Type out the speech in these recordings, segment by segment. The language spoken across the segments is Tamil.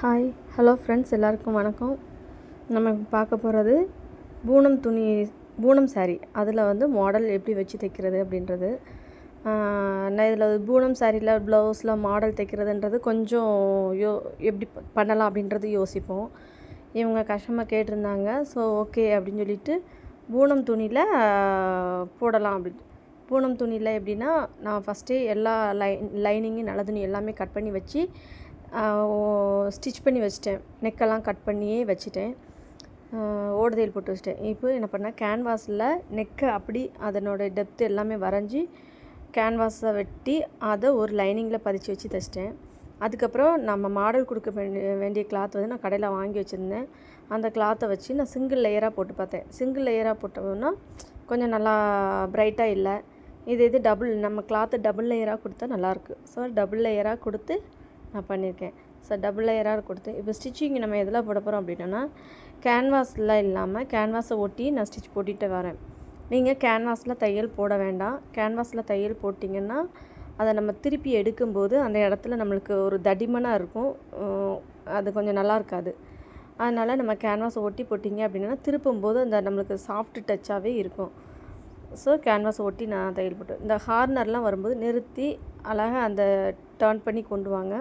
ஹாய் ஹலோ ஃப்ரெண்ட்ஸ், எல்லாருக்கும் வணக்கம். நம்ம பார்க்க போகிறது பூனம் சாரீ. அதில் மாடல் எப்படி வச்சு தைக்கிறது அப்படின்றது. நான் இதில் பூனம் சாரியில் ப்ளவுஸில் மாடல் தைக்கிறதுன்றது கொஞ்சம் எப்படி பண்ணலாம் அப்படின்றது யோசிப்போம். இவங்க கஸ்டமர் கேட்டிருந்தாங்க. ஸோ ஓகே அப்படின்னு சொல்லிட்டு பூனம் துணியில் போடலாம் அப்படின்ட்டு. பூனம் துணியில் எப்படின்னா, நான் ஃபஸ்ட்டே எல்லா லைனிங்கு நல்ல துணி எல்லாமே கட் பண்ணி வச்சு ஸ்டிச் பண்ணி வச்சிட்டேன். நெக்கெல்லாம் கட் பண்ணியே வச்சுட்டேன். ஓடுதையல் போட்டு வச்சிட்டேன். இப்போ என்ன பண்ணேன், கேன்வாஸில் நெக்கை அப்படி அதனோட டெப்த்து எல்லாமே வரைஞ்சி கேன்வாஸை வெட்டி அதை ஒரு லைனிங்கில் பதிச்சு வச்சு தைச்சிட்டேன். அதுக்கப்புறம் நம்ம மாடல் கொடுக்க வேண்டிய கிளாத் நான் கடையில் வாங்கி வச்சுருந்தேன். அந்த கிளாத்தை வச்சு நான் சிங்கிள் லேயராக போட்டு பார்த்தேன். சிங்கிள் லேயராக போட்டோம்னா கொஞ்சம் நல்லா ப்ரைட்டாக இல்லை. இது நம்ம கிளாத்தை டபுள் லேயராக கொடுத்தா நல்லாயிருக்கு. ஸோ டபுள் லேயராக கொடுத்து நான் பண்ணியிருக்கேன். ஸோ டபுள் லேயராக கொடுத்து இப்போ ஸ்டிச்சிங் நம்ம எதில் போட போகிறோம் அப்படின்னா, கேன்வாஸில் இல்லாமல் கேன்வாஸை ஒட்டி நான் ஸ்டிச் போட்டுகிட்டு வரேன். நீங்கள் கேன்வாஸில் தையல் போட வேண்டாம். கேன்வாஸில் தையல் போட்டிங்கன்னா அதை நம்ம திருப்பி எடுக்கும்போது அந்த இடத்துல நம்மளுக்கு ஒரு தடிமனாக இருக்கும். அது கொஞ்சம் நல்லா இருக்காது. அதனால் நம்ம கேன்வாஸை ஒட்டி போட்டிங்க அப்படின்னா திருப்பும்போது அந்த நம்மளுக்கு சாஃப்ட் டச்சாகவே இருக்கும். ஸோ கேன்வாஸை ஒட்டி நான் தையல் போட்டேன். இந்த ஹார்னர்லாம் வரும்போது நிறுத்தி அழகாக அந்த டர்ன் பண்ணி கொண்டு வாங்க.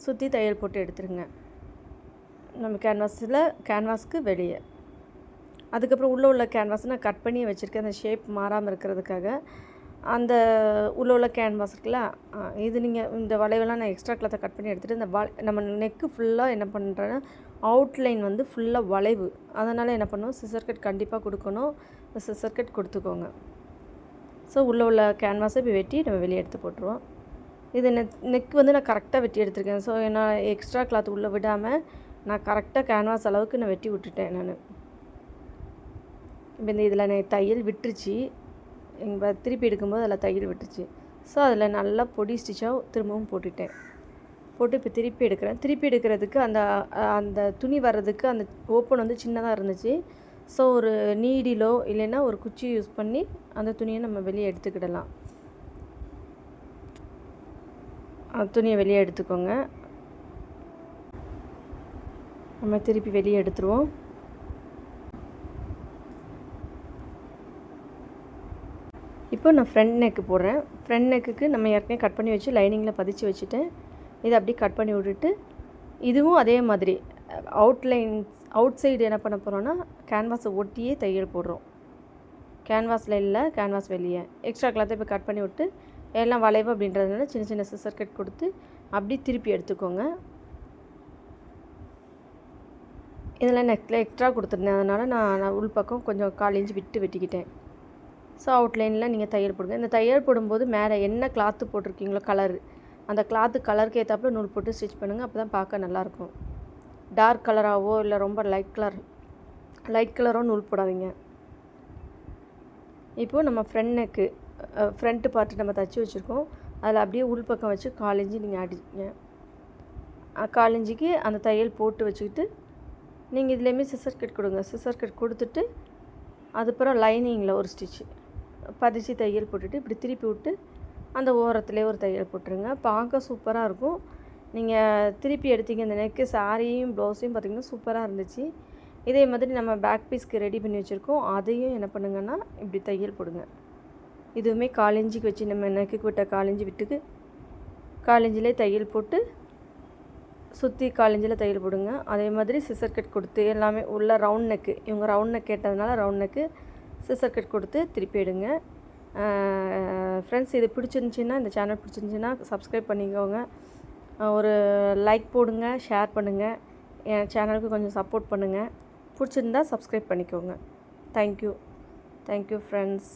சுற்றி தையல் போட்டு எடுத்துருங்க நம்ம கேன்வாஸ்க்கு வெளியே. அதுக்கப்புறம் உள்ள கேன்வாஸ் நான் கட் பண்ணி வச்சுருக்கேன். அந்த ஷேப் மாறாமல் இருக்கிறதுக்காக. அந்த உள்ள கேன்வாஸ் இருக்குல்ல, இது நீங்கள் இந்த வளைவெல்லாம் நான் எக்ஸ்ட்ரா கிளாத்தை கட் பண்ணி எடுத்துகிட்டு இந்த நம்ம நெக்கு ஃபுல்லாக என்ன பண்ணுறேன்னா, அவுட்லைன் ஃபுல்லாக வளைவு. அதனால் என்ன பண்ணுவோம், சிசர் கட் கண்டிப்பாக கொடுக்கணும். சிசர் கட் கொடுத்துக்கோங்க. ஸோ உள்ள கேன்வாஸை இப்போ வெட்டி நம்ம வெளியே எடுத்து போட்டுருவோம். இது நெக் நான் கரெக்டாக வெட்டி எடுத்துருக்கேன். ஸோ நான் எக்ஸ்ட்ரா கிளாத் உள்ளே விடாமல் நான் கரெக்டாக கேன்வாஸ் அளவுக்கு நான் வெட்டி விட்டுட்டேன். நான் இப்போ இதில் நான் தையல் விட்டுருச்சு. எங்கள் திருப்பி எடுக்கும்போது அதில் தையல் விட்டுருச்சு. ஸோ அதில் நல்லா பொடி ஸ்டிச்சாக திரும்பவும் போட்டுட்டேன். போட்டு இப்போ திருப்பி எடுக்கிறேன். திருப்பி எடுக்கிறதுக்கு அந்த துணி வர்றதுக்கு அந்த ஓப்பன் சின்னதாக இருந்துச்சு. ஸோ ஒரு நீடிலோ இல்லைன்னா ஒரு குச்சி யூஸ் பண்ணி அந்த துணியை நம்ம வெளியே எடுத்துக்கிடலாம். துணியை வெளியே எடுத்துக்கோங்க. நம்ம திருப்பி வெளியே எடுத்துருவோம். இப்போ நான் ஃப்ரண்ட் நெக்கு போடுறேன். ஃப்ரண்ட் நெக்குக்கு நம்ம ஏற்கனவே கட் பண்ணி வச்சு லைனிங்கில் பதிச்சு வச்சுட்டேன். இதை அப்படியே கட் பண்ணி விட்டுட்டு இதுவும் அதே மாதிரி அவுட் சைடு என்ன பண்ண போகிறோன்னா, கேன்வாஸை ஒட்டியே தையல் போடுறோம். கேன்வாஸில் இல்லை, கேன்வாஸ் வெளியே. எக்ஸ்ட்ரா கிளாத்தை இப்போ கட் பண்ணி விட்டு எல்லாம் வளைவு அப்படின்றதுனால சின்ன சின்ன சிசர் கட் கொடுத்து அப்படி திருப்பி எடுத்துக்கோங்க. இதில் நெக்கில் எக்ஸ்ட்ரா கொடுத்துருந்தேன். அதனால் நான் உள் பக்கம் கொஞ்சம் 1/4 இன்ச் விட்டு வெட்டிக்கிட்டேன். ஸோ அவுட்லைனில் நீங்கள் தையல் போடுங்க. இந்த தையல் போடும்போது மேலே என்ன கிளாத்து போட்டிருக்கீங்களோ கலரு, அந்த கலருக்கு ஏற்றாப்புல நூல் போட்டு ஸ்டிச் பண்ணுங்கள். அப்போ தான் பார்க்க நல்லாயிருக்கும். டார்க் கலராகவோ இல்லை ரொம்ப லைட் கலரோ நூல் போடாதீங்க. இப்போது நம்ம ஃப்ரண்ட்டு பார்ட்டு நம்ம தைச்சி வச்சுருக்கோம். அதில் அப்படியே உள் பக்கம் வச்சு 1/4 இன்ச்சு நீங்கள் அடிங்க. 1/4 இன்ச்சுக்கு அந்த தையல் போட்டு வச்சுக்கிட்டு நீங்கள் இதுலேயுமே சிசர் கட் கொடுங்க. சிசர் கட் கொடுத்துட்டு அதுக்கப்புறம் லைனிங்கில் ஒரு ஸ்டிச்சு பதிச்சு தையல் போட்டுட்டு இப்படி திருப்பி விட்டு அந்த ஓரத்துலேயே ஒரு தையல் போட்டுருங்க. பார்க்க சூப்பராக இருக்கும். நீங்கள் திருப்பி எடுத்தீங்க இந்த நெக்கு சாரியும் ப்ளவுஸையும் பார்த்திங்கன்னா சூப்பராக இருந்துச்சு. இதே மாதிரி நம்ம பேக் பீஸ்க்கு ரெடி பண்ணி வச்சுருக்கோம். அதையும் என்ன பண்ணுங்கன்னா இப்படி தையல் போடுங்க. இதுவுமே 1/4 இன்ச்சுக்கு வச்சு நம்ம நெக்குக்கு விட்ட 1/4 இன்ச்சு விட்டுக்கு 1/4 இன்ச்சிலே தையல் போட்டு சுற்றி 1/4 இன்ச்சில் தையல் போடுங்க. அதே மாதிரி சிசர் கட் கொடுத்து எல்லாமே உள்ள ரவுண்ட் நெக்கு, இவங்க ரவுண்ட் நெக் கேட்டதுனால ரவுண்ட் நெக்கு சிசர் கட் கொடுத்து திருப்பி எடுங்க. ஃப்ரெண்ட்ஸ், இது பிடிச்சிருந்துச்சின்னா, இந்த சேனல் பிடிச்சிருந்துச்சின்னா சப்ஸ்கிரைப் பண்ணிக்கோங்க. ஒரு லைக் போடுங்க, ஷேர் பண்ணுங்கள். என் சேனலுக்கு கொஞ்சம் சப்போர்ட் பண்ணுங்கள். பிடிச்சிருந்தா சப்ஸ்கிரைப் பண்ணிக்கோங்க. Thank you friends.